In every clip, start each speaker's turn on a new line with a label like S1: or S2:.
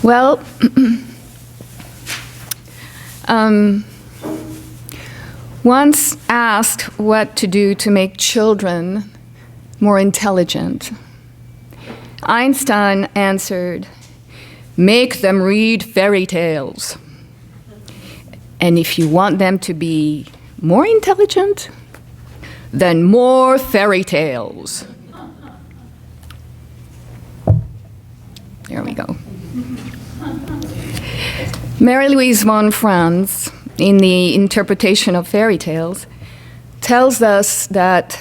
S1: Well, once asked what to do to make children more intelligent, Einstein answered, "Make them read fairy tales. And if you want them to be more intelligent, then more fairy tales." There we go. Mary Louise von Franz, in the interpretation of fairy tales, tells us that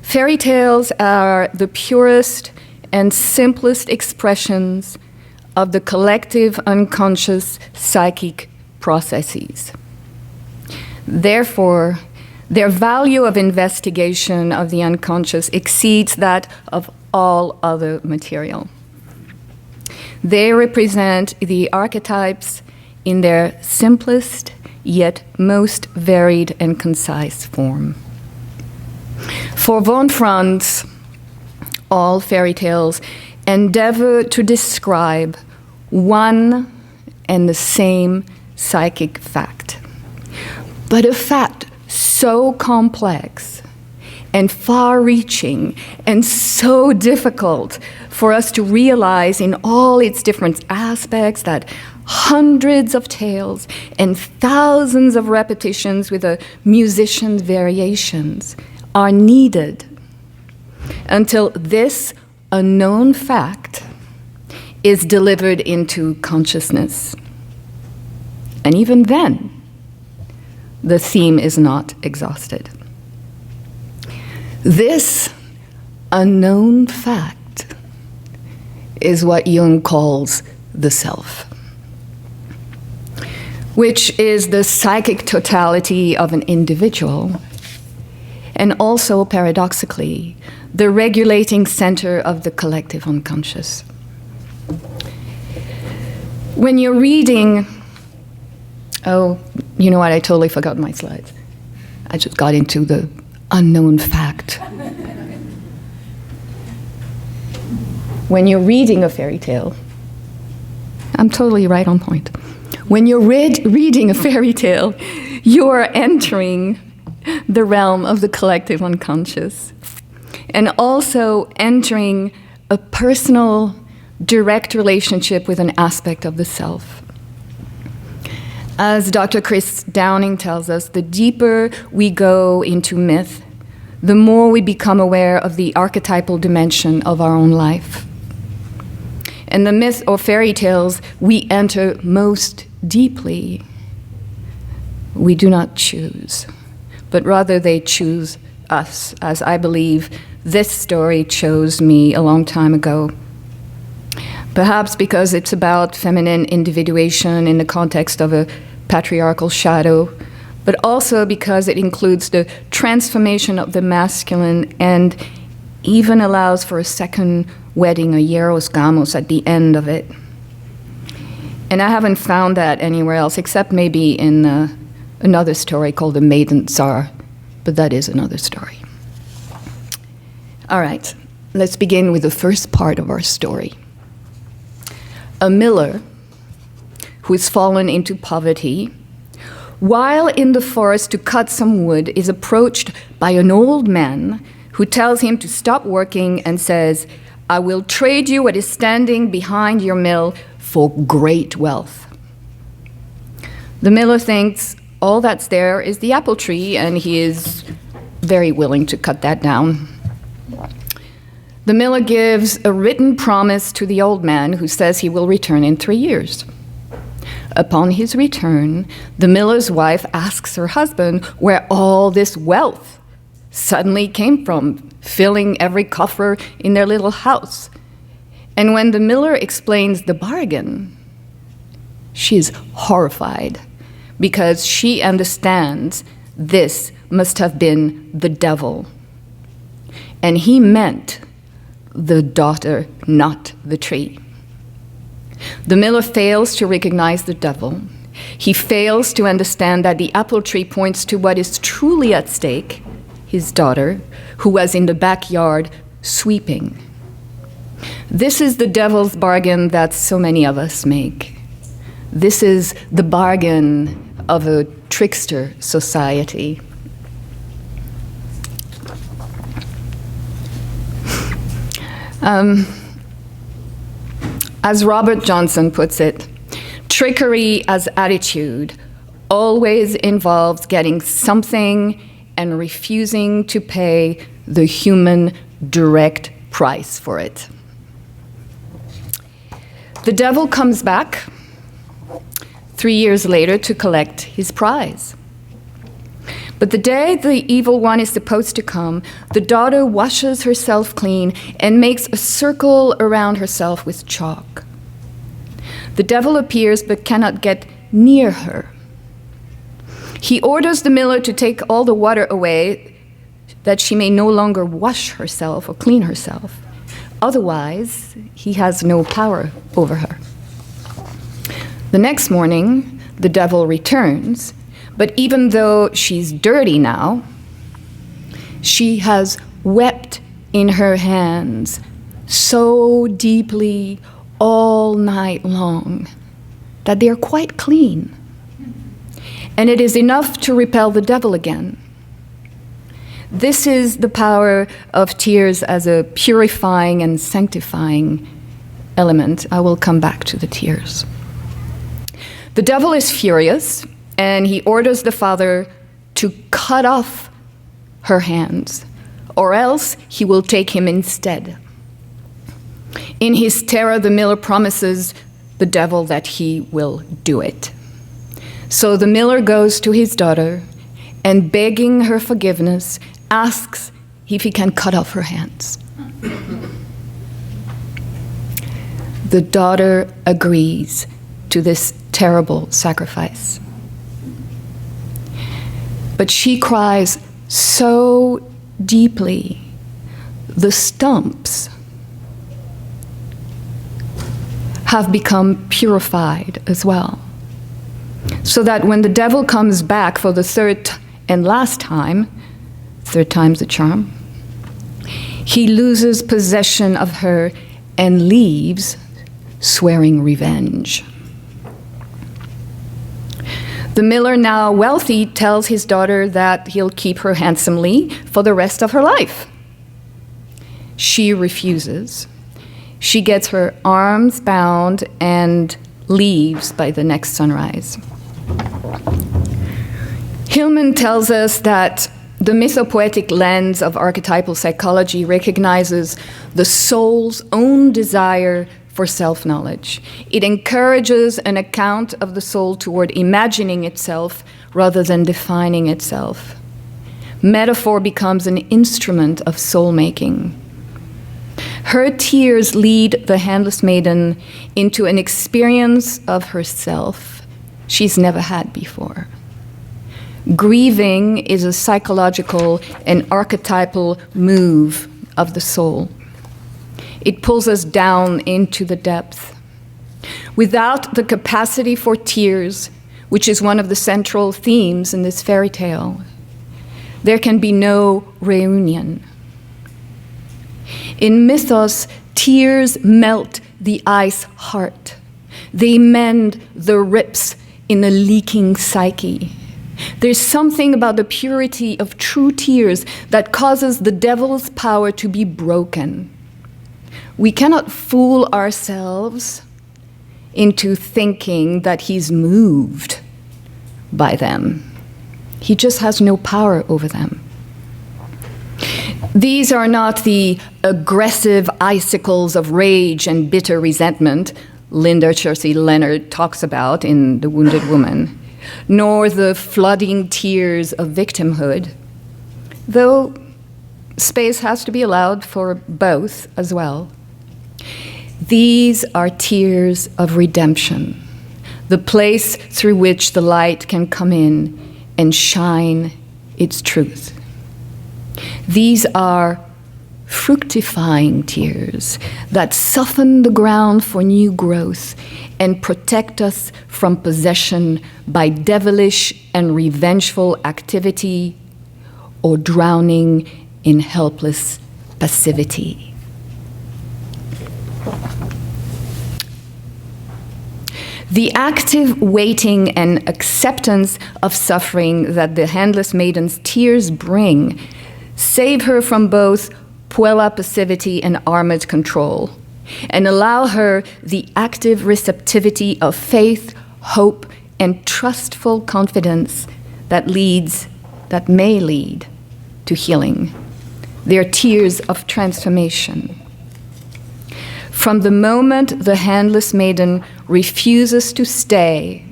S1: fairy tales are the purest and simplest expressions of the collective unconscious psychic processes. Therefore, their value of investigation of the unconscious exceeds that of all other material. They represent the archetypes in their simplest yet most varied and concise form. For von Franz, all fairy tales endeavor to describe one and the same psychic fact, but a fact so complex and far-reaching and so difficult for us to realize in all its different aspects that hundreds of tales and thousands of repetitions with a musician's variations are needed until this unknown fact is delivered into consciousness. And even then, the theme is not exhausted. This unknown fact is what Jung calls the self, which is the psychic totality of an individual, and also, paradoxically, the regulating center of the collective unconscious. When you're reading, oh, you know what, I totally forgot my slides. I just got into the unknown fact. When you're reading a fairy tale, I'm totally right on point. When you're reading a fairy tale, you are entering the realm of the collective unconscious, and also entering a personal, direct relationship with an aspect of the self. As Dr. Chris Downing tells us, the deeper we go into myth, the more we become aware of the archetypal dimension of our own life. And the myth or fairy tales we enter most deeply, we do not choose, but rather they choose us, as I believe this story chose me a long time ago. Perhaps because it's about feminine individuation in the context of a patriarchal shadow, but also because it includes the transformation of the masculine and even allows for a second wedding, a hieros gamos, at the end of it. And I haven't found that anywhere else, except maybe in another story called The Maiden Tsar, but that is another story. All right, let's begin with the first part of our story. A miller who has fallen into poverty, while in the forest to cut some wood, is approached by an old man who tells him to stop working and says, "I will trade you what is standing behind your mill for great wealth." The miller thinks all that's there is the apple tree, and he is very willing to cut that down. The miller gives a written promise to the old man, who says he will return in 3 years. Upon his return, the miller's wife asks her husband where all this wealth suddenly came from, filling every coffer in their little house. And when the miller explains the bargain, she is horrified, because she understands this must have been the devil. And he meant the daughter, not the tree. The miller fails to recognize the devil. He fails to understand that the apple tree points to what is truly at stake, his daughter, who was in the backyard sweeping. This is the devil's bargain that so many of us make. This is the bargain of a trickster society. As Robert Johnson puts it, trickery as attitude always involves getting something and refusing to pay the human direct price for it. The devil comes back 3 years later to collect his prize. But the day the evil one is supposed to come, the daughter washes herself clean and makes a circle around herself with chalk. The devil appears but cannot get near her. He orders the miller to take all the water away that she may no longer wash herself or clean herself. Otherwise, he has no power over her. The next morning, the devil returns, but even though she's dirty now, she has wept in her hands so deeply all night long that they're quite clean. And it is enough to repel the devil again. This is the power of tears as a purifying and sanctifying element. I will come back to the tears. The devil is furious, and he orders the father to cut off her hands, or else he will take him instead. In his terror, the miller promises the devil that he will do it. So the miller goes to his daughter and, begging her forgiveness, asks if he can cut off her hands. The daughter agrees to this terrible sacrifice. But she cries so deeply, the stumps have become purified as well. So that when the devil comes back for the third and last time, third time's the charm, he loses possession of her and leaves, swearing revenge. The miller, now wealthy, tells his daughter that he'll keep her handsomely for the rest of her life. She refuses. She gets her arms bound and leaves by the next sunrise. Hillman tells us that the mytho-poetic lens of archetypal psychology recognizes the soul's own desire for self-knowledge. It encourages an account of the soul toward imagining itself rather than defining itself. Metaphor becomes an instrument of soul-making. Her tears lead the Handless Maiden into an experience of herself she's never had before. Grieving is a psychological and archetypal move of the soul. It pulls us down into the depth. Without the capacity for tears, which is one of the central themes in this fairy tale, there can be no reunion. In mythos, tears melt the ice heart. They mend the rips in the leaking psyche. There's something about the purity of true tears that causes the devil's power to be broken. We cannot fool ourselves into thinking that he's moved by them. He just has no power over them. These are not the aggressive icicles of rage and bitter resentment Linda Chelsea Leonard talks about in The Wounded Woman, nor the flooding tears of victimhood, though space has to be allowed for both as well. These are tears of redemption, the place through which the light can come in and shine its truth. These are fructifying tears that soften the ground for new growth and protect us from possession by devilish and revengeful activity or drowning in helpless passivity. The active waiting and acceptance of suffering that the Handless Maiden's tears bring save her from both puella passivity and armored control, and allow her the active receptivity of faith, hope, and trustful confidence that may lead to healing. They are tears of transformation. From the moment the Handless Maiden refuses to stay,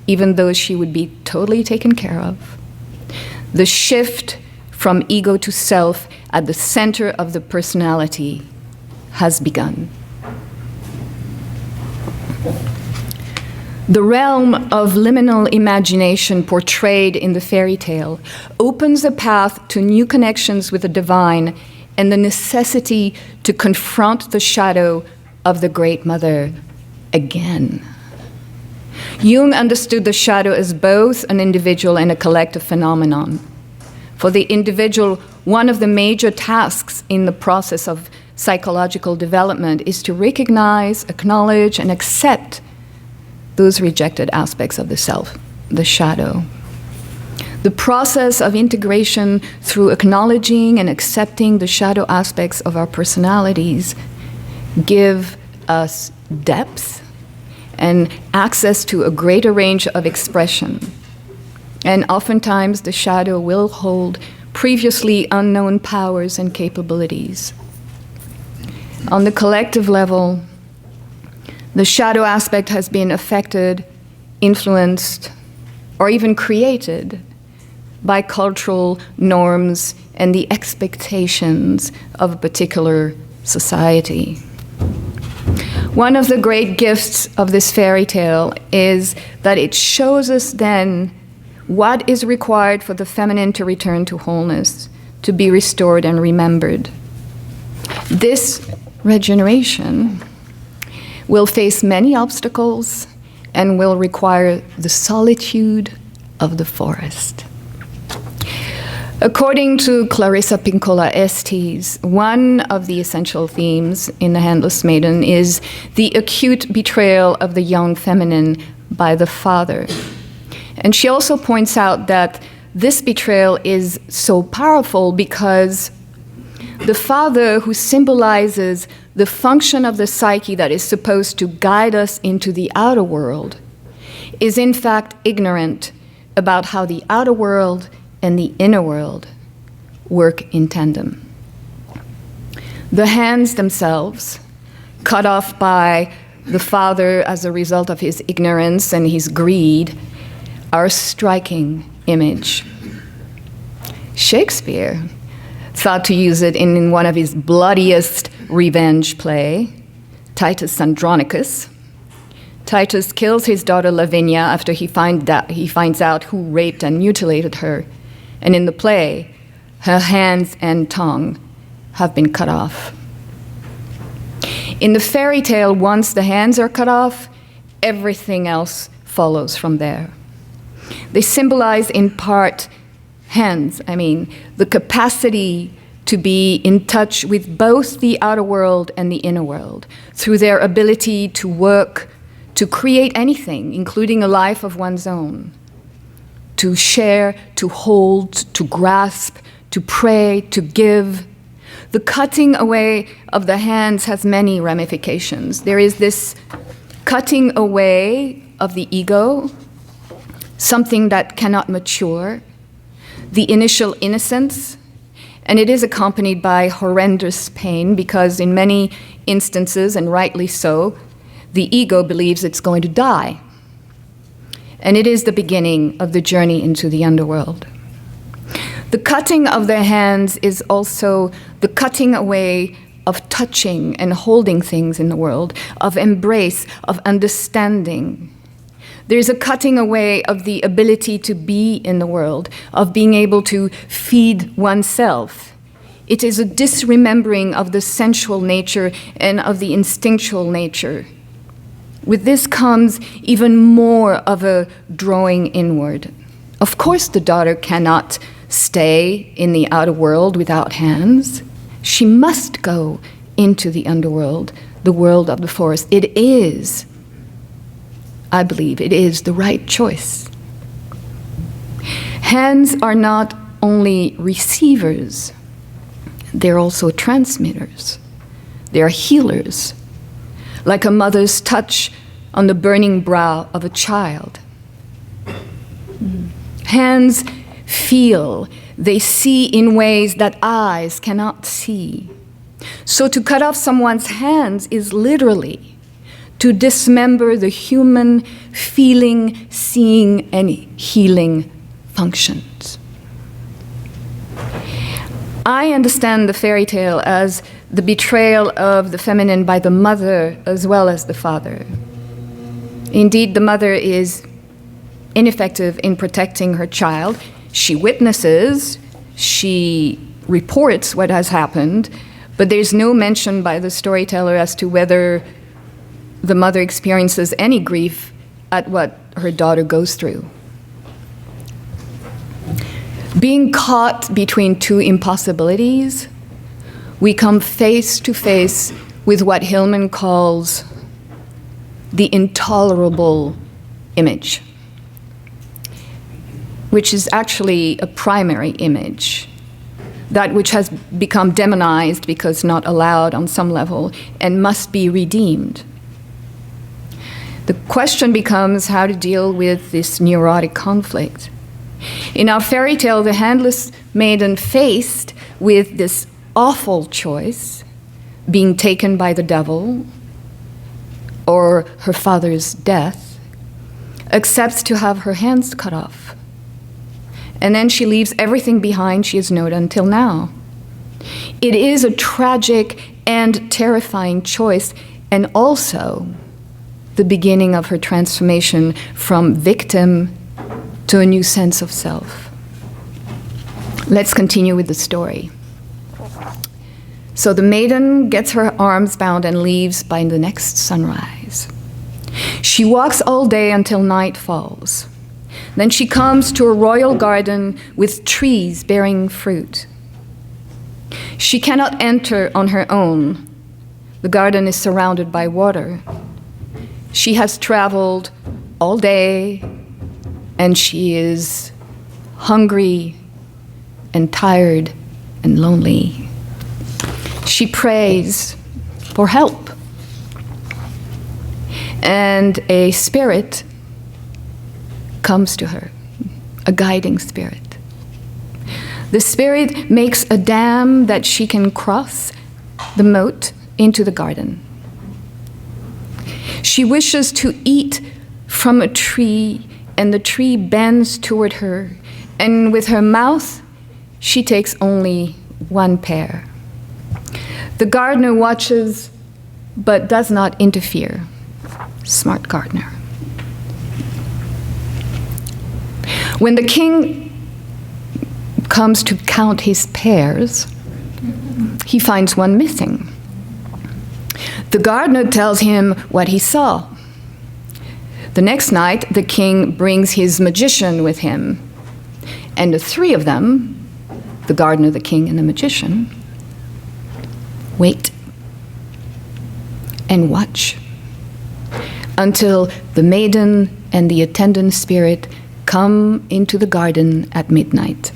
S1: even though she would be totally taken care of, the shift from ego to self at the center of the personality has begun. The realm of liminal imagination portrayed in the fairy tale opens a path to new connections with the divine and the necessity to confront the shadow of the Great Mother again. Jung understood the shadow as both an individual and a collective phenomenon. For the individual, one of the major tasks in the process of psychological development is to recognize, acknowledge, and accept those rejected aspects of the self, the shadow. The process of integration through acknowledging and accepting the shadow aspects of our personalities give us depth and access to a greater range of expression. And oftentimes the shadow will hold previously unknown powers and capabilities. On the collective level, the shadow aspect has been affected, influenced, or even created by cultural norms and the expectations of a particular society. One of the great gifts of this fairy tale is that it shows us then what is required for the feminine to return to wholeness, to be restored and remembered. This regeneration will face many obstacles and will require the solitude of the forest. According to Clarissa Pinkola Estes, one of the essential themes in The Handless Maiden is the acute betrayal of the young feminine by the father. And she also points out that this betrayal is so powerful because the father, who symbolizes the function of the psyche that is supposed to guide us into the outer world, is in fact ignorant about how the outer world and the inner world work in tandem. The hands themselves, cut off by the father as a result of his ignorance and his greed, are a striking image. Shakespeare thought to use it in one of his bloodiest revenge play, Titus Andronicus. Titus kills his daughter Lavinia after he finds out who raped and mutilated her. And in the play, her hands and tongue have been cut off. In the fairy tale, once the hands are cut off, everything else follows from there. They symbolize in part the capacity to be in touch with both the outer world and the inner world through their ability to work, to create anything, including a life of one's own, to share, to hold, to grasp, to pray, to give. The cutting away of the hands has many ramifications. There is this cutting away of the ego, something that cannot mature, the initial innocence, and it is accompanied by horrendous pain because in many instances, and rightly so, the ego believes it's going to die. And it is the beginning of the journey into the underworld. The cutting of the hands is also the cutting away of touching and holding things in the world, of embrace, of understanding. There's a cutting away of the ability to be in the world, of being able to feed oneself. It is a disremembering of the sensual nature and of the instinctual nature. With this comes even more of a drawing inward. Of course, the daughter cannot stay in the outer world without hands. She must go into the underworld, the world of the forest. It is, I believe, it is the right choice. Hands are not only receivers, they're also transmitters. They are healers, like a mother's touch on the burning brow of a child. Hands feel, they see in ways that eyes cannot see. So to cut off someone's hands is literally to dismember the human feeling, seeing, and healing functions. I understand the fairy tale as the betrayal of the feminine by the mother as well as the father. Indeed, the mother is ineffective in protecting her child. She witnesses, she reports what has happened, but there's no mention by the storyteller as to whether the mother experiences any grief at what her daughter goes through. Being caught between two impossibilities, we come face to face with what Hillman calls the intolerable image, which is actually a primary image, that which has become demonized because not allowed on some level and must be redeemed. The question becomes how to deal with this neurotic conflict. In our fairy tale, the Handless Maiden, faced with this awful choice, being taken by the devil or her father's death, accepts to have her hands cut off. And then she leaves everything behind she has known until now. It is a tragic and terrifying choice, and also the beginning of her transformation from victim to a new sense of self. Let's continue with the story. So the maiden gets her arms bound and leaves by the next sunrise. She walks all day until night falls. Then she comes to a royal garden with trees bearing fruit. She cannot enter on her own. The garden is surrounded by water. She has traveled all day, and she is hungry and tired and lonely. She prays for help. And a spirit comes to her, a guiding spirit. The spirit makes a dam that she can cross the moat into the garden. She wishes to eat from a tree, and the tree bends toward her, and with her mouth, she takes only one pear. The gardener watches, but does not interfere. Smart gardener. When the king comes to count his pears, he finds one missing. The gardener tells him what he saw. The next night, the king brings his magician with him, and the three of them, the gardener, the king, and the magician, wait and watch until the maiden and the attendant spirit come into the garden at midnight.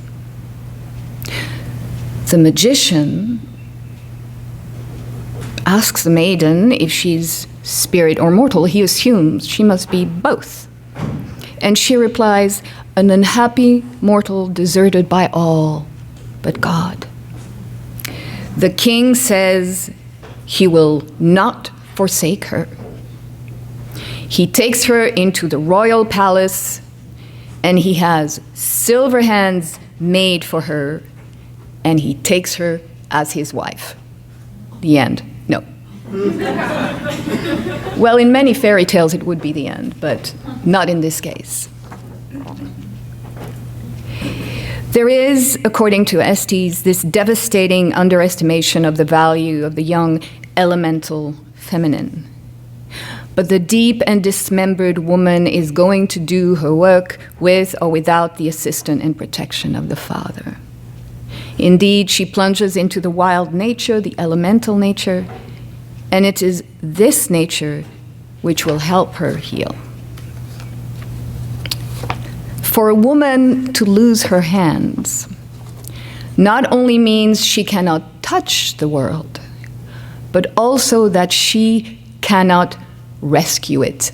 S1: The magician asks the maiden if she's spirit or mortal. He assumes she must be both. And she replies, an unhappy mortal deserted by all but God. The king says he will not forsake her. He takes her into the royal palace, and he has silver hands made for her, and he takes her as his wife. The end. No. Well, in many fairy tales it would be the end, but not in this case. There is, according to Estes, this devastating underestimation of the value of the young elemental feminine. But the deep and dismembered woman is going to do her work with or without the assistance and protection of the father. Indeed, she plunges into the wild nature, the elemental nature, and it is this nature which will help her heal. For a woman to lose her hands not only means she cannot touch the world, but also that she cannot rescue it.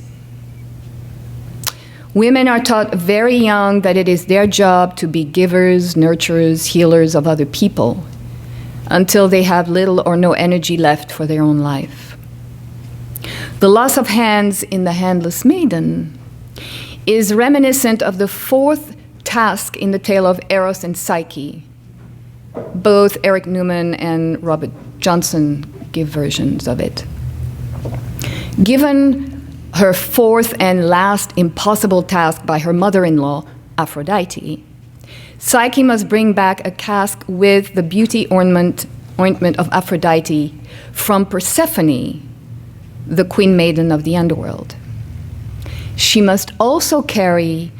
S1: Women are taught very young that it is their job to be givers, nurturers, healers of other people until they have little or no energy left for their own life. The loss of hands in the Handless Maiden is reminiscent of the fourth task in the tale of Eros and Psyche. Both Eric Newman and Robert Johnson give versions of it. Given her fourth and last impossible task by her mother-in-law, Aphrodite, Psyche must bring back a cask with the beauty ointment of Aphrodite from Persephone, the queen maiden of the underworld. She must also carry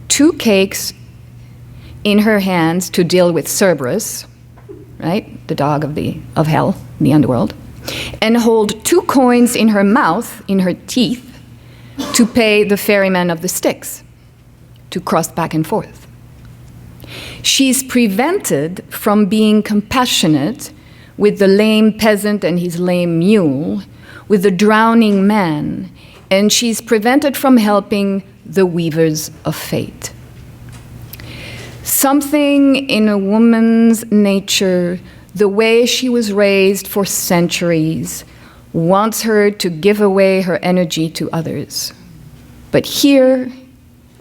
S1: 2 cakes in her hands to deal with Cerberus, right, the dog of hell, the underworld, and hold 2 coins in her mouth, in her teeth, to pay the ferryman of the Styx, to cross back and forth. She's prevented from being compassionate with the lame peasant and his lame mule, with the drowning man, and she's prevented from helping the weavers of fate. Something in a woman's nature, the way she was raised for centuries, wants her to give away her energy to others. But here,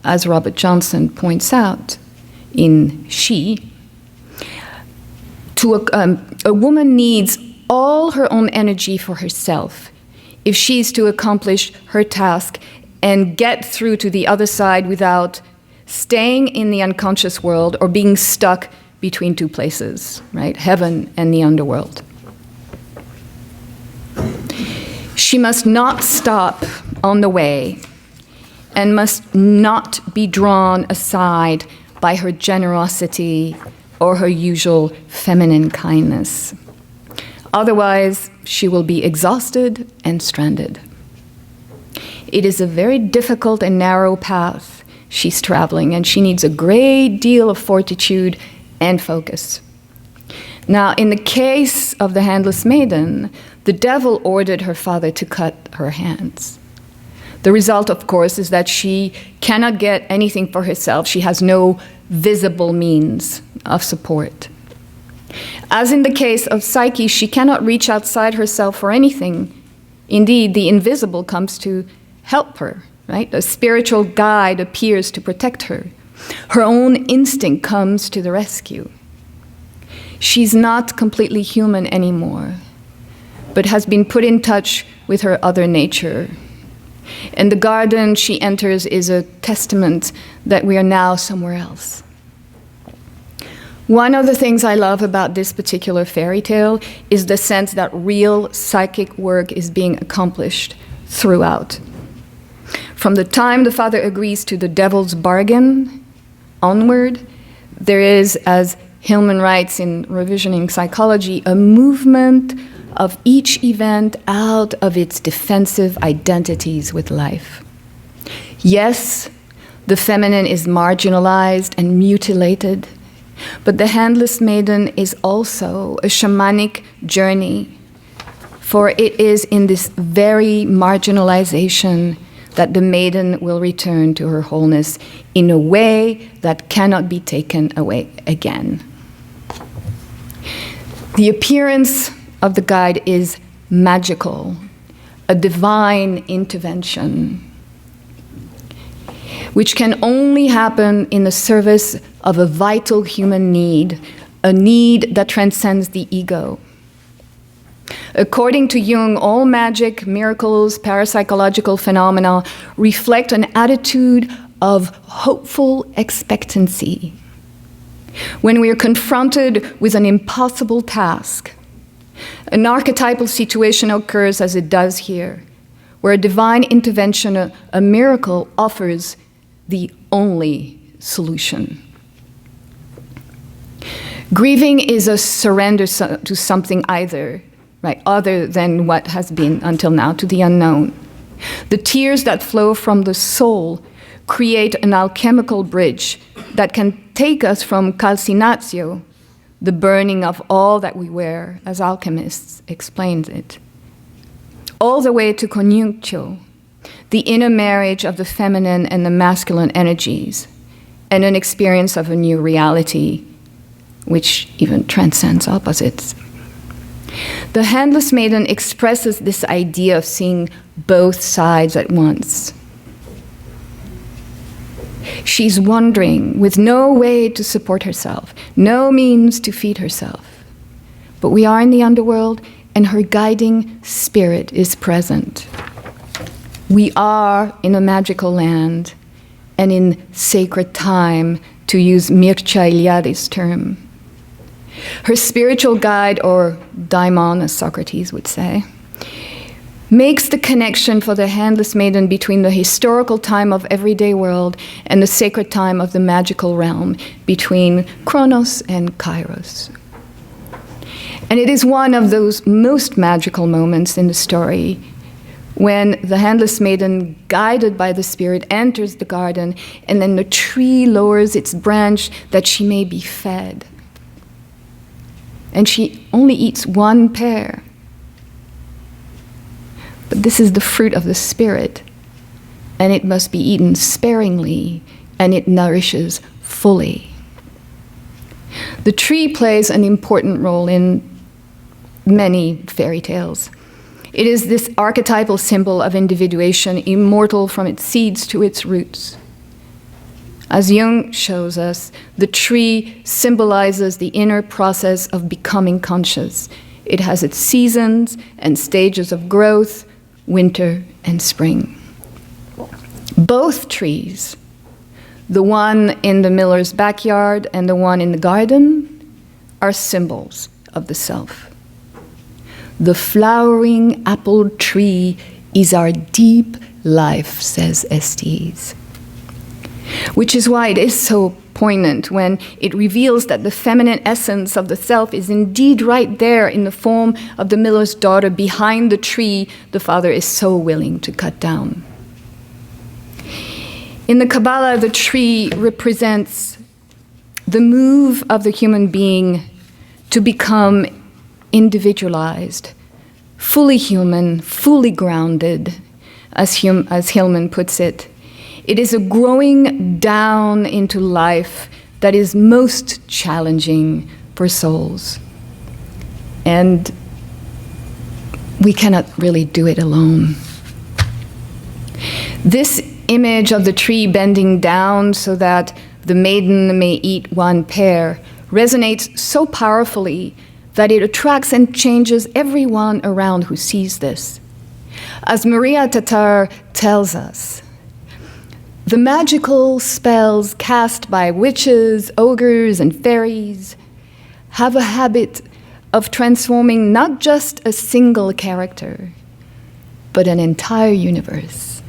S1: as Robert Johnson points out in She, a woman needs all her own energy for herself if she's to accomplish her task and get through to the other side without staying in the unconscious world or being stuck between 2 places, right? Heaven and the underworld. She must not stop on the way and must not be drawn aside by her generosity or her usual feminine kindness. Otherwise, she will be exhausted and stranded. It is a very difficult and narrow path she's traveling, and she needs a great deal of fortitude and focus. Now, in the case of the Handless Maiden, the devil ordered her father to cut her hands. The result, of course, is that she cannot get anything for herself. She has no visible means of support. As in the case of Psyche, she cannot reach outside herself for anything. Indeed, the invisible comes to help her, right? A spiritual guide appears to protect her. Her own instinct comes to the rescue. She's not completely human anymore, but has been put in touch with her other nature. And the garden she enters is a testament that we are now somewhere else. One of the things I love about this particular fairy tale is the sense that real psychic work is being accomplished throughout. From the time the father agrees to the devil's bargain onward, there is, as Hillman writes in Revisioning Psychology, a movement of each event out of its defensive identities with life. Yes, the feminine is marginalized and mutilated, but the Handless Maiden is also a shamanic journey, for it is in this very marginalization that the maiden will return to her wholeness in a way that cannot be taken away again. The appearance of the guide is magical, a divine intervention, which can only happen in the service of a vital human need, a need that transcends the ego. According to Jung, all magic, miracles, parapsychological phenomena reflect an attitude of hopeful expectancy. When we are confronted with an impossible task, an archetypal situation occurs as it does here, where a divine intervention, a miracle, offers the only solution. Grieving is a surrender to something other than what has been until now, to the unknown. The tears that flow from the soul create an alchemical bridge that can take us from calcinatio, the burning of all that we wear, as alchemists explained it, all the way to conjunctio, the inner marriage of the feminine and the masculine energies, and an experience of a new reality, which even transcends opposites. The Handless Maiden expresses this idea of seeing both sides at once. She's wandering with no way to support herself, no means to feed herself. But we are in the underworld, and her guiding spirit is present. We are in a magical land and in sacred time, to use Mircea Eliade's term. Her spiritual guide, or daimon, as Socrates would say, makes the connection for the Handless Maiden between the historical time of everyday world and the sacred time of the magical realm, between Chronos and Kairos. And it is one of those most magical moments in the story when the Handless Maiden, guided by the spirit, enters the garden, and then the tree lowers its branch that she may be fed. And she only eats one pear. But this is the fruit of the spirit, and it must be eaten sparingly, and it nourishes fully. The tree plays an important role in many fairy tales. It is this archetypal symbol of individuation, immortal from its seeds to its roots. As Jung shows us, the tree symbolizes the inner process of becoming conscious. It has its seasons and stages of growth, winter and spring. Both trees, the one in the miller's backyard and the one in the garden, are symbols of the self. The flowering apple tree is our deep life, says Estes. Which is why it is so poignant when it reveals that the feminine essence of the self is indeed right there in the form of the miller's daughter behind the tree the father is so willing to cut down. In the Kabbalah, the tree represents the move of the human being to become individualized, fully human, fully grounded, as Hillman puts it. It is a growing down into life that is most challenging for souls. And we cannot really do it alone. This image of the tree bending down so that the maiden may eat one pear resonates so powerfully that it attracts and changes everyone around who sees this. As Maria Tatar tells us, the magical spells cast by witches, ogres, and fairies have a habit of transforming not just a single character, but an entire universe.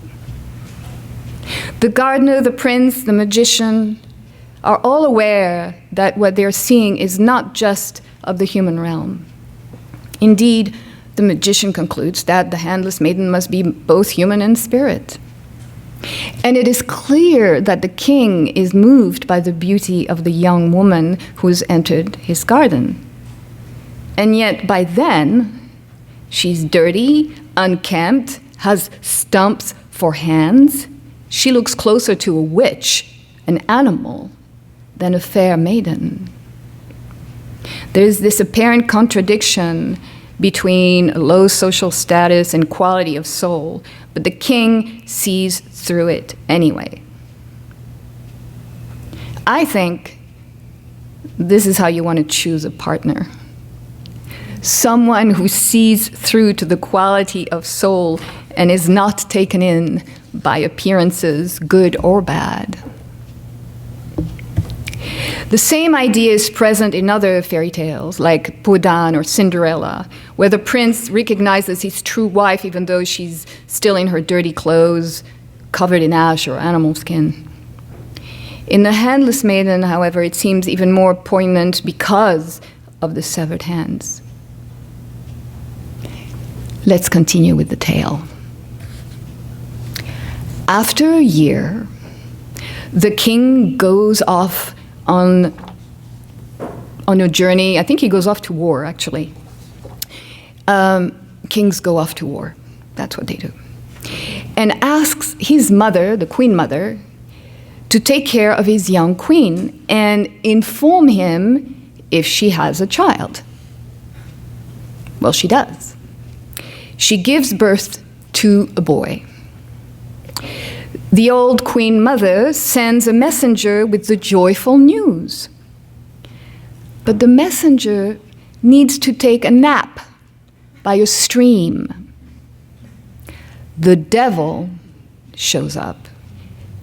S1: The gardener, the prince, the magician are all aware that what they're seeing is not just of the human realm. Indeed, the magician concludes that the Handless Maiden must be both human and spirit. And it is clear that the king is moved by the beauty of the young woman who has entered his garden. And yet by then, she's dirty, unkempt, has stumps for hands. She looks closer to a witch, an animal, than a fair maiden. There's this apparent contradiction between low social status and quality of soul, but the king sees through it anyway. I think this is how you want to choose a partner. Someone who sees through to the quality of soul and is not taken in by appearances, good or bad. The same idea is present in other fairy tales, like Podan or Cinderella, where the prince recognizes his true wife even though she's still in her dirty clothes, covered in ash or animal skin. In the Handless Maiden, however, it seems even more poignant because of the severed hands. Let's continue with the tale. After a year, the king goes off on a journey. I think he goes off to war, actually. Kings go off to war. That's what they do. And asks his mother, the queen mother, to take care of his young queen and inform him if she has a child. Well, she does. She gives birth to a boy. The old queen mother sends a messenger with the joyful news. But the messenger needs to take a nap by a stream. The devil shows up,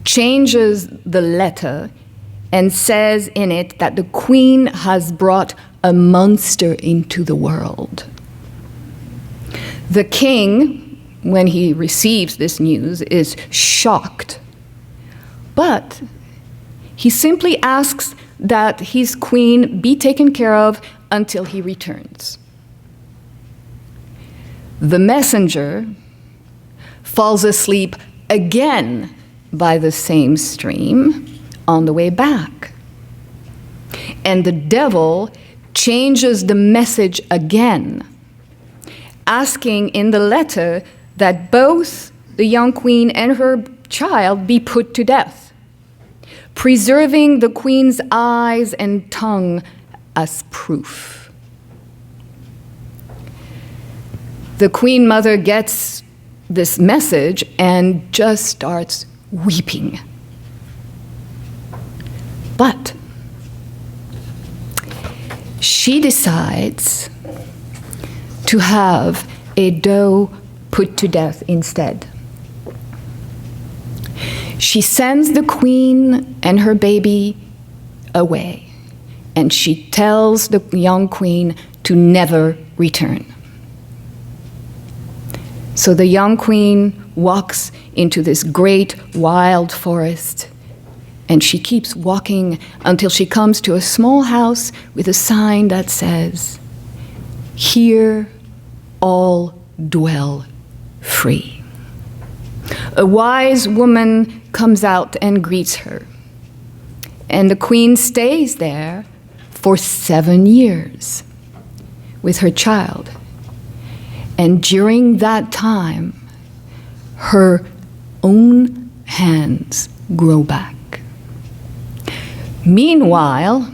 S1: changes the letter, and says in it that the queen has brought a monster into the world. The king, when he receives this news, is shocked. But he simply asks that his queen be taken care of until he returns. The messenger falls asleep again by the same stream on the way back. And the devil changes the message again, asking in the letter that both the young queen and her child be put to death, preserving the queen's eyes and tongue as proof. The queen mother gets this message and just starts weeping. But she decides to have a doe put to death instead. She sends the queen and her baby away, and she tells the young queen to never return. So the young queen walks into this great wild forest, and she keeps walking until she comes to a small house with a sign that says, "Here all dwell free." A wise woman comes out and greets her, and the queen stays there for 7 years with her child. And during that time, her own hands grow back. Meanwhile,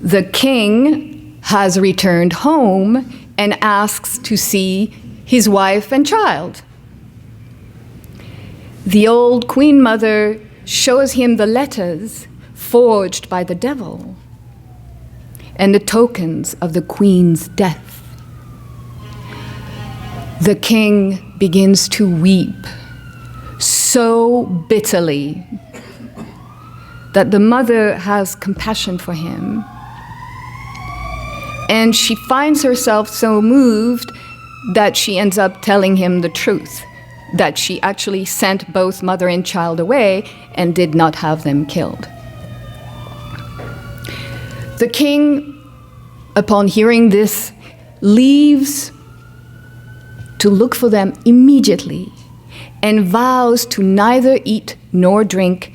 S1: the king has returned home and asks to see his wife and child. The old queen mother shows him the letters forged by the devil and the tokens of the queen's death. The king begins to weep so bitterly that the mother has compassion for him, and she finds herself so moved that she ends up telling him the truth, that she actually sent both mother and child away and did not have them killed. The king, upon hearing this, leaves to look for them immediately and vows to neither eat nor drink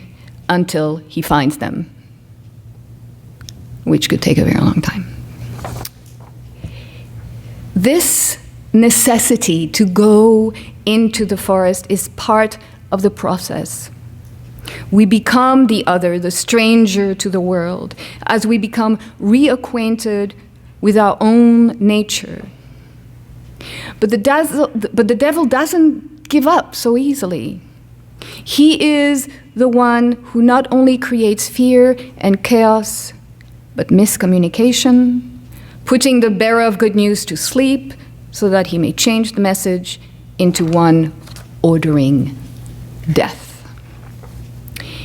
S1: until he finds them, which could take a very long time. This necessity to go into the forest is part of the process. We become the other, the stranger to the world, as we become reacquainted with our own nature. But the devil doesn't give up so easily. He is the one who not only creates fear and chaos, but miscommunication, putting the bearer of good news to sleep so that he may change the message into one ordering death.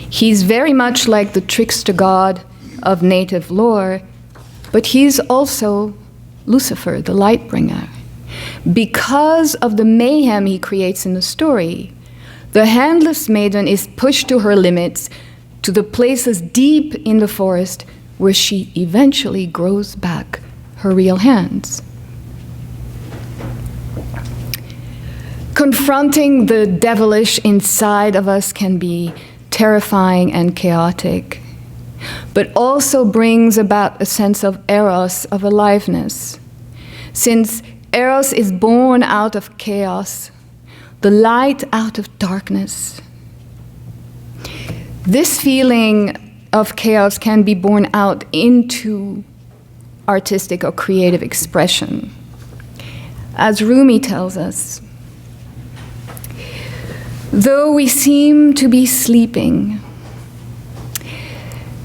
S1: He's very much like the trickster god of native lore, but he's also Lucifer, the light bringer. Because of the mayhem he creates in the story, the Handless Maiden is pushed to her limits to the places deep in the forest where she eventually grows back her real hands. Confronting the devilish inside of us can be terrifying and chaotic, but also brings about a sense of eros, of aliveness. Since eros is born out of chaos, the light out of darkness. This feeling of chaos can be born out into artistic or creative expression. As Rumi tells us, though we seem to be sleeping,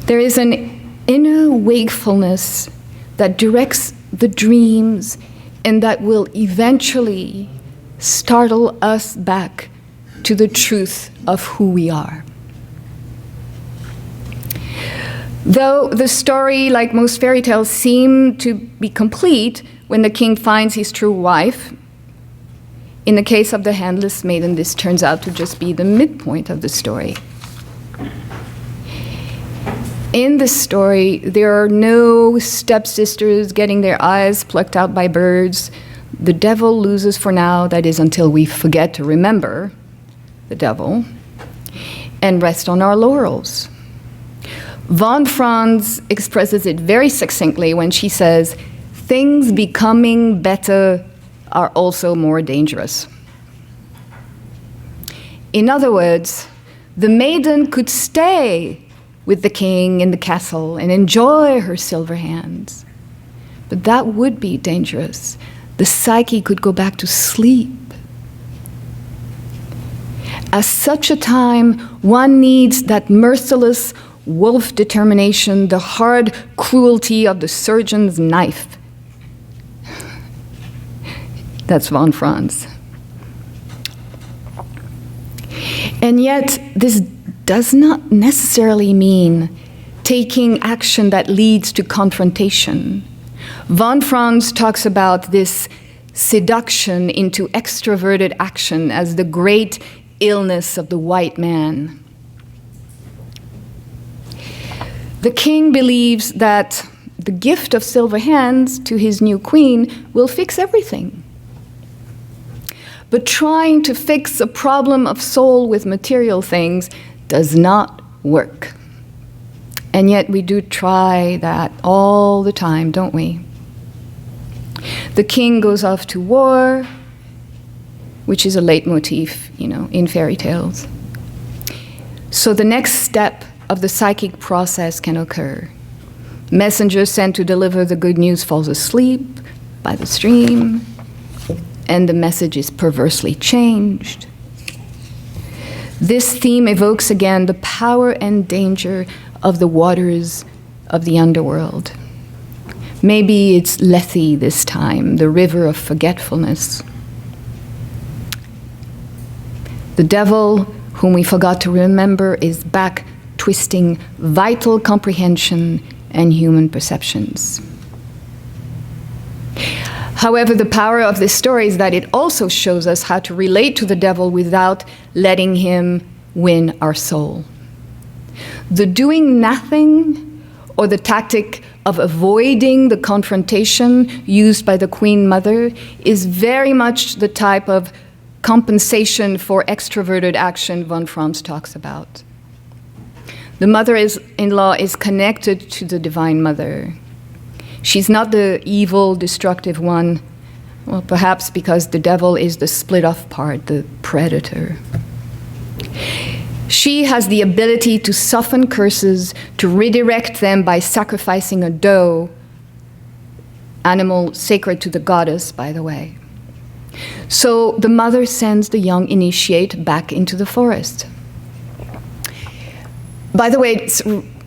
S1: there is an inner wakefulness that directs the dreams and that will eventually startle us back to the truth of who we are. Though the story, like most fairy tales, seem to be complete when the king finds his true wife, in the case of the Handless Maiden, this turns out to just be the midpoint of the story. In this story, there are no stepsisters getting their eyes plucked out by birds. The devil loses for now, that is until we forget to remember the devil, and rest on our laurels. Von Franz expresses it very succinctly when she says, "Things becoming better are also more dangerous." In other words, the maiden could stay with the king in the castle and enjoy her silver hands, but that would be dangerous. The psyche could go back to sleep. At such a time, one needs that merciless wolf determination, the hard cruelty of the surgeon's knife. That's von Franz. And yet, this does not necessarily mean taking action that leads to confrontation. Von Franz talks about this seduction into extroverted action as the great illness of the white man. The king believes that the gift of silver hands to his new queen will fix everything. But trying to fix a problem of soul with material things does not work. And yet we do try that all the time, don't we? The king goes off to war, which is a leitmotif, in fairy tales. So the next step of the psychic process can occur. Messenger sent to deliver the good news falls asleep by the stream, and the message is perversely changed. This theme evokes again the power and danger of the waters of the underworld. Maybe it's Lethe this time, the river of forgetfulness. The devil, whom we forgot to remember, is back twisting vital comprehension and human perceptions. However, the power of this story is that it also shows us how to relate to the devil without letting him win our soul. The doing nothing, or the tactic of avoiding the confrontation used by the Queen Mother, is very much the type of compensation for extroverted action von Franz talks about. The mother-in-law is connected to the Divine Mother. She's not the evil, destructive one, well, perhaps because the devil is the split-off part, the predator. She has the ability to soften curses, to redirect them by sacrificing a doe, animal sacred to the goddess, by the way. So the mother sends the young initiate back into the forest. By the way, it's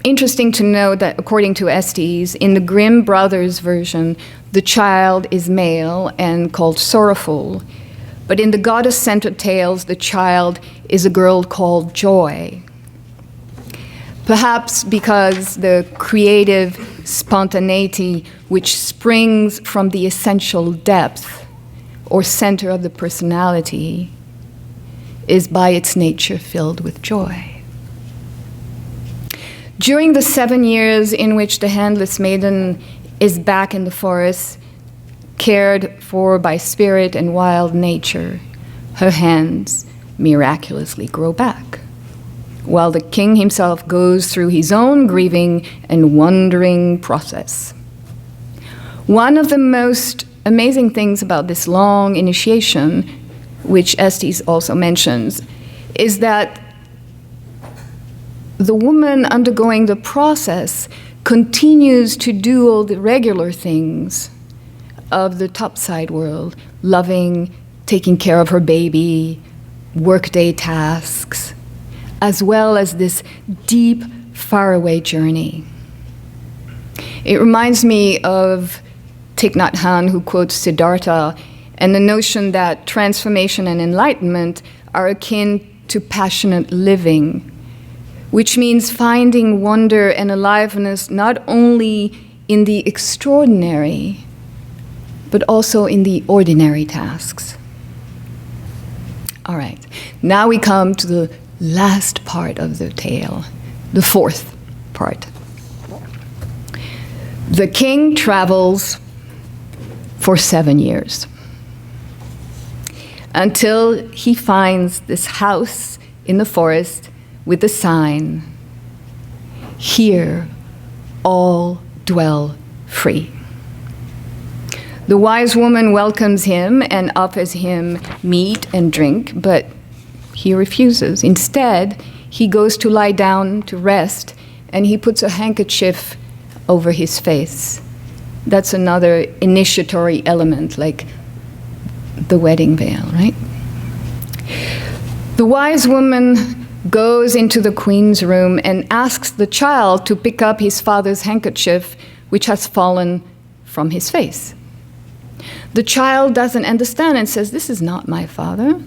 S1: interesting to know that according to Estes, in the Grimm brothers version, the child is male and called sorrowful. But in the goddess-centered tales, the child is a girl called Joy. Perhaps because the creative spontaneity which springs from the essential depth or center of the personality is by its nature filled with joy. During the 7 years in which the Handless Maiden is back in the forest, cared for by spirit and wild nature, her hands miraculously grow back, while the king himself goes through his own grieving and wondering process. One of the most amazing things about this long initiation, which Estes also mentions, is that the woman undergoing the process continues to do all the regular things of the topside world, loving, taking care of her baby, workday tasks, as well as this deep, faraway journey. It reminds me of Thich Nhat Hanh, who quotes Siddhartha, and the notion that transformation and enlightenment are akin to passionate living, which means finding wonder and aliveness not only in the extraordinary, but also in the ordinary tasks. All right, now we come to the last part of the tale, the fourth part. The king travels for 7 years until he finds this house in the forest with the sign, "Here all dwell free." The wise woman welcomes him and offers him meat and drink, but he refuses. Instead, he goes to lie down to rest, and he puts a handkerchief over his face. That's another initiatory element, like the wedding veil, right? The wise woman goes into the queen's room and asks the child to pick up his father's handkerchief, which has fallen from his face. The child doesn't understand and says, "This is not my father."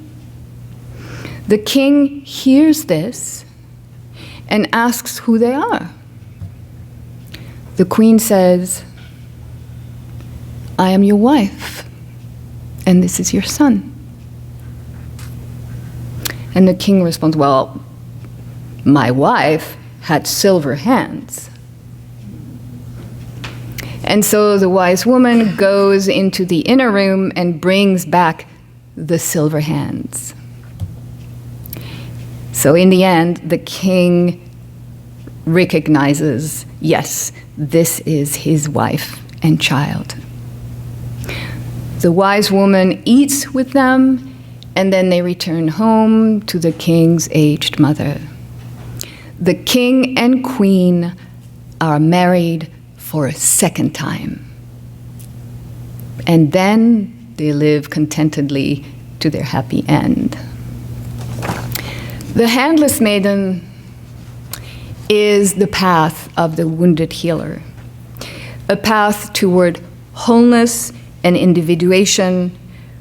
S1: The king hears this and asks who they are. The queen says, "I am your wife, and this is your son." And the king responds, "Well, my wife had silver hands." And so the wise woman goes into the inner room and brings back the silver hands. So in the end, the king recognizes, yes, this is his wife and child. The wise woman eats with them, and then they return home to the king's aged mother. The king and queen are married for a second time. And then they live contentedly to their happy end. The Handless Maiden is the path of the wounded healer, a path toward wholeness and individuation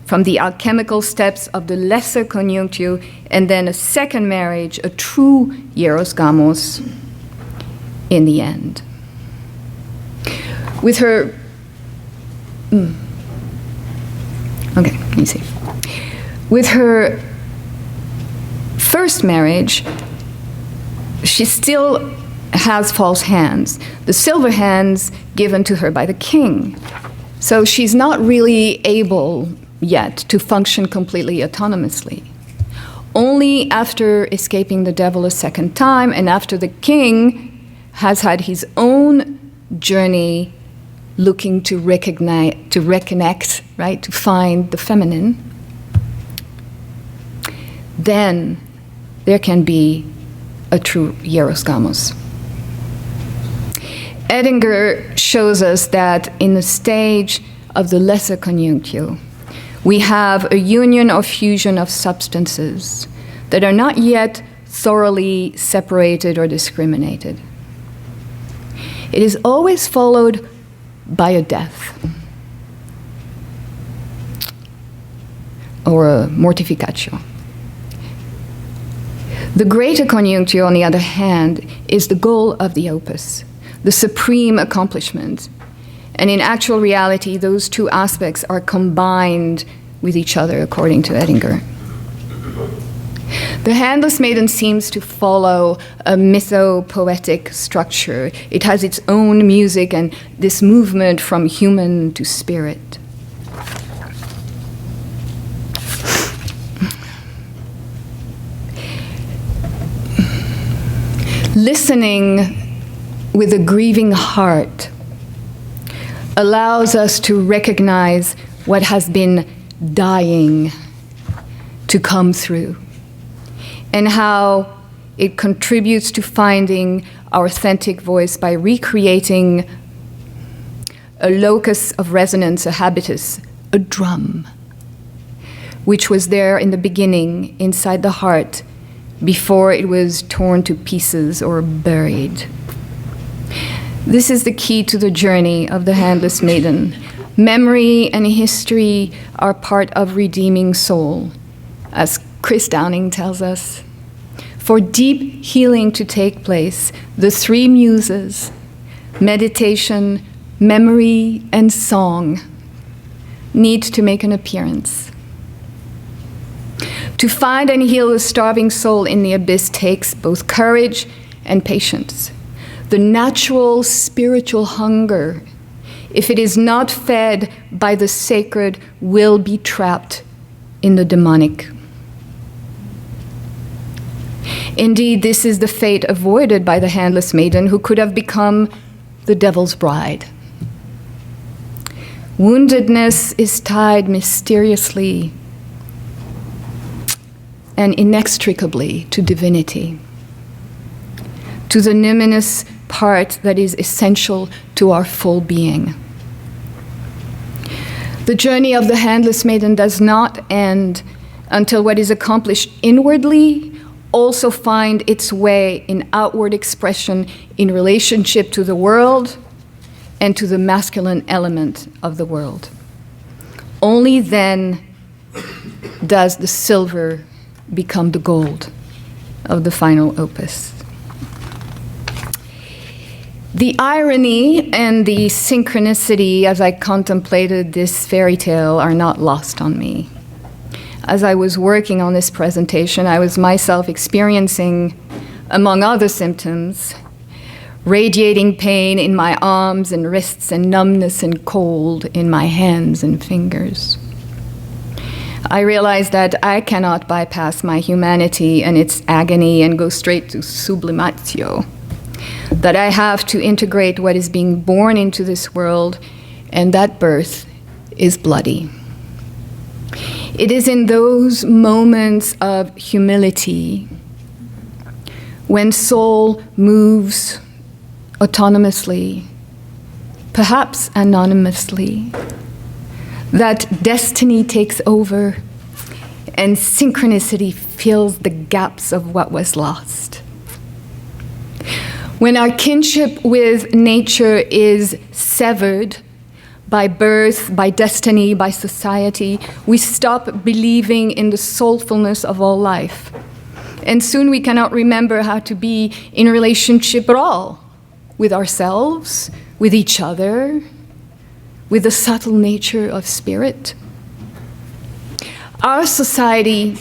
S1: from the alchemical steps of the lesser conjunctio, and then a second marriage, a true hieros gamos, in the end. With her, okay, let me see. With her first marriage, she still has false hands, the silver hands given to her by the king. So she's not really able yet to function completely autonomously. Only after escaping the devil a second time, and after the king has had his own journey looking to recognize, to reconnect, right, to find the feminine, then there can be a true hieros gamos. Edinger shows us that in the stage of the lesser conjunctio, we have a union or fusion of substances that are not yet thoroughly separated or discriminated. It is always followed by a death or a mortificatio. The greater conjunctio, on the other hand, is the goal of the opus, the supreme accomplishment. And in actual reality, those two aspects are combined with each other, according to Edinger. The Handless Maiden seems to follow a mytho-poetic structure. It has its own music and this movement from human to spirit. Listening with a grieving heart allows us to recognize what has been dying to come through, and how it contributes to finding our authentic voice by recreating a locus of resonance, a habitus, a drum, which was there in the beginning inside the heart before it was torn to pieces or buried. This is the key to the journey of the Handless Maiden. Memory and history are part of redeeming soul, as Chris Downing tells us. For deep healing to take place, the three muses, meditation, memory, and song, need to make an appearance. To find and heal a starving soul in the abyss takes both courage and patience. The natural spiritual hunger, if it is not fed by the sacred, will be trapped in the demonic. Indeed, this is the fate avoided by the Handless Maiden, who could have become the devil's bride. Woundedness is tied mysteriously and inextricably to divinity, to the numinous part that is essential to our full being. The journey of the Handless Maiden does not end until what is accomplished inwardly also find its way in outward expression in relationship to the world and to the masculine element of the world. Only then does the silver become the gold of the final opus. The irony and the synchronicity as I contemplated this fairy tale are not lost on me. As I was working on this presentation, I was myself experiencing, among other symptoms, radiating pain in my arms and wrists and numbness and cold in my hands and fingers. I realized that I cannot bypass my humanity and its agony and go straight to sublimatio, that I have to integrate what is being born into this world, and that birth is bloody. It is in those moments of humility, when soul moves autonomously, perhaps anonymously, that destiny takes over and synchronicity fills the gaps of what was lost. When our kinship with nature is severed by birth, by destiny, by society, we stop believing in the soulfulness of all life. And soon we cannot remember how to be in relationship at all with ourselves, with each other, with the subtle nature of spirit. Our society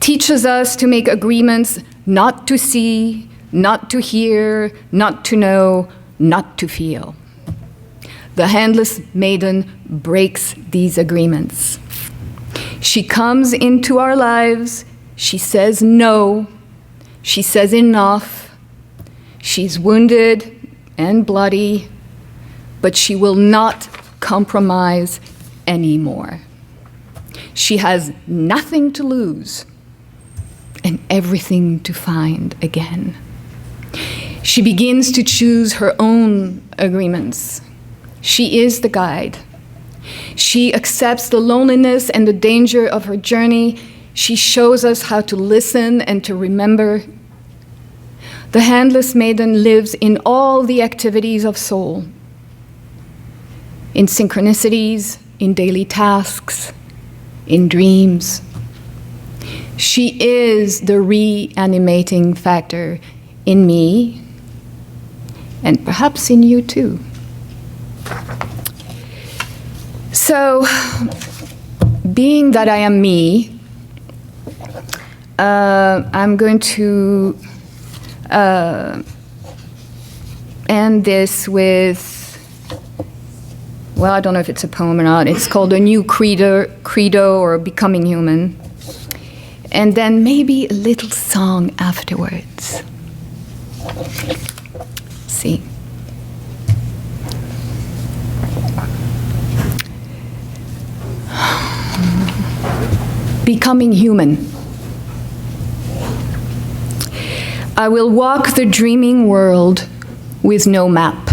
S1: teaches us to make agreements not to see, not to hear, not to know, not to feel. The Handless Maiden breaks these agreements. She comes into our lives, she says no, she says enough, she's wounded and bloody, but she will not compromise anymore. She has nothing to lose and everything to find again. She begins to choose her own agreements. She is the guide. She accepts the loneliness and the danger of her journey. She shows us how to listen and to remember. The Handless Maiden lives in all the activities of soul, in synchronicities, in daily tasks, in dreams. She is the reanimating factor in me, and perhaps in you too. So, being that I am me, I'm going to end this with, well, I don't know if it's a poem or not. It's called A New Credo or Becoming Human. And then maybe a little song afterwards. See. Becoming human. I will walk the dreaming world with no map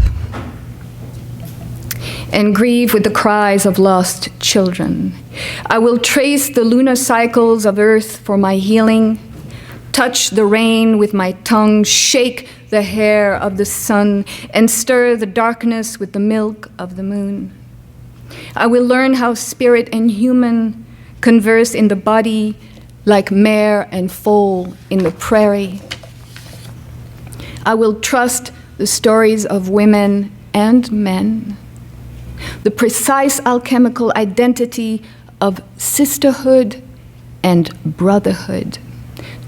S1: and grieve with the cries of lost children. I will trace the lunar cycles of Earth for my healing, touch the rain with my tongue, shake the hair of the sun, and stir the darkness with the milk of the moon. I will learn how spirit and human converse in the body like mare and foal in the prairie. I will trust the stories of women and men, the precise alchemical identity of sisterhood and brotherhood,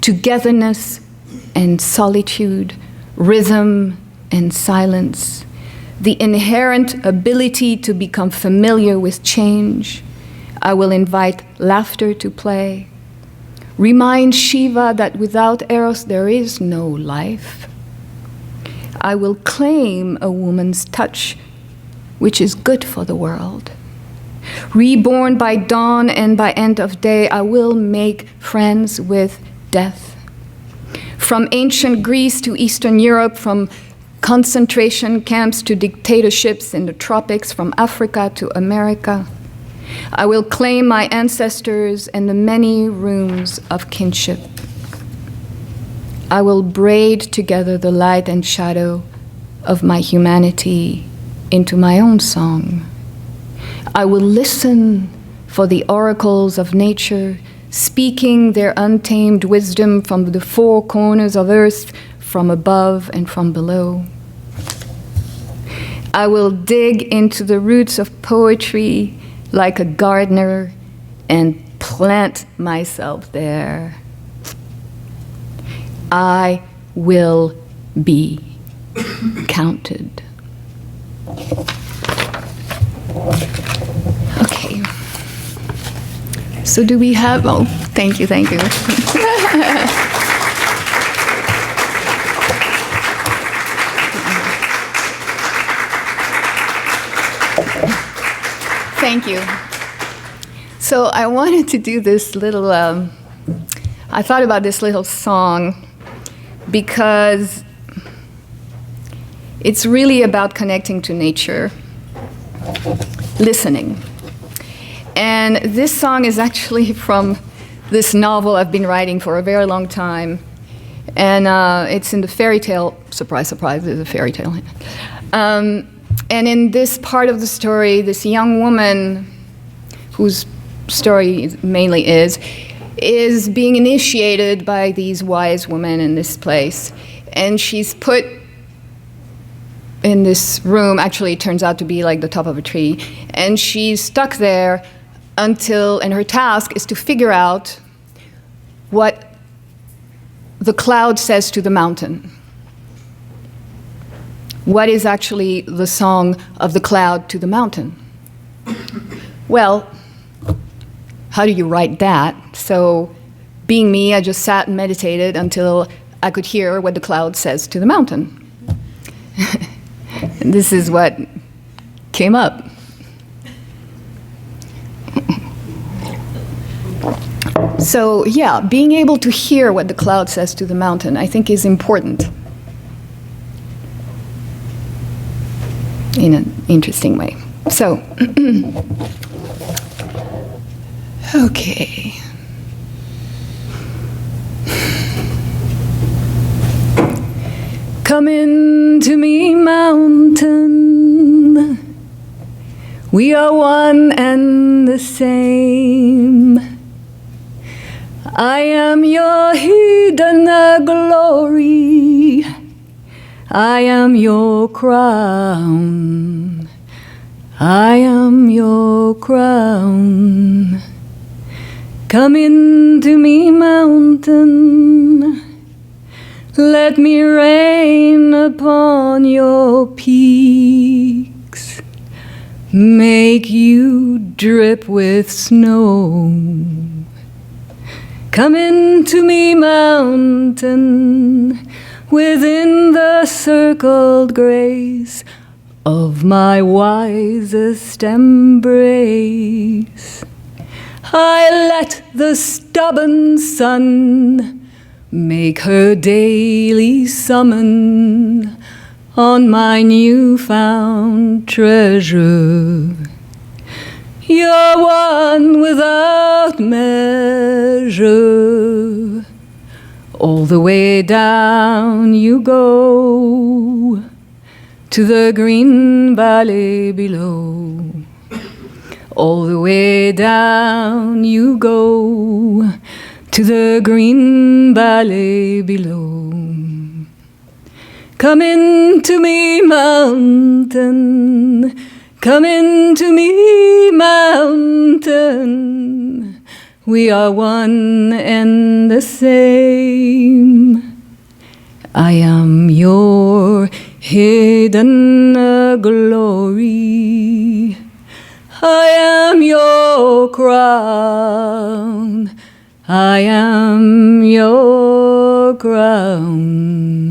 S1: togetherness and solitude, rhythm and silence, the inherent ability to become familiar with change. I will invite laughter to play, remind Shiva that without Eros there is no life. I will claim a woman's touch, which is good for the world. Reborn by dawn and by end of day, I will make friends with death. From ancient Greece to Eastern Europe, from concentration camps to dictatorships in the tropics, from Africa to America, I will claim my ancestors and the many rooms of kinship. I will braid together the light and shadow of my humanity into my own song. I will listen for the oracles of nature, speaking their untamed wisdom from the four corners of earth, from above and from below. I will dig into the roots of poetry like a gardener and plant myself there. I will be counted. Okay. So do we have, oh, thank you. Thank you. So I wanted to do this little, I thought about this little song because it's really about connecting to nature, listening. And this song is actually from this novel I've been writing for a very long time. And it's in the fairy tale, surprise, surprise, it's a fairy tale. And in this part of the story, this young woman, whose story mainly is being initiated by these wise women in this place. And she's put in this room, actually it turns out to be like the top of a tree, and she's stuck there until, and her task is to figure out what the cloud says to the mountain. What is actually the song of the cloud to the mountain? Well, how do you write that? So, being me, I just sat and meditated until I could hear what the cloud says to the mountain. And this is what came up. So, yeah, being able to hear what the cloud says to the mountain, I think, is important in an interesting way. So, okay. Come into me, mountain. We are one and the same. I am your hidden glory. I am your crown. I am your crown. Come into me, mountain. Let me rain upon your peaks. Make you drip with snow. Come into me, mountain, within the circled grace of my wisest embrace. I let the stubborn sun make her daily summon on my newfound treasure. You're one without measure. All the way down you go to the green valley below. All the way down you go to the green valley below. Come into me, mountain. Come into me, mountain. We are one and the same. I am your hidden glory. I am your crown. I am your crown.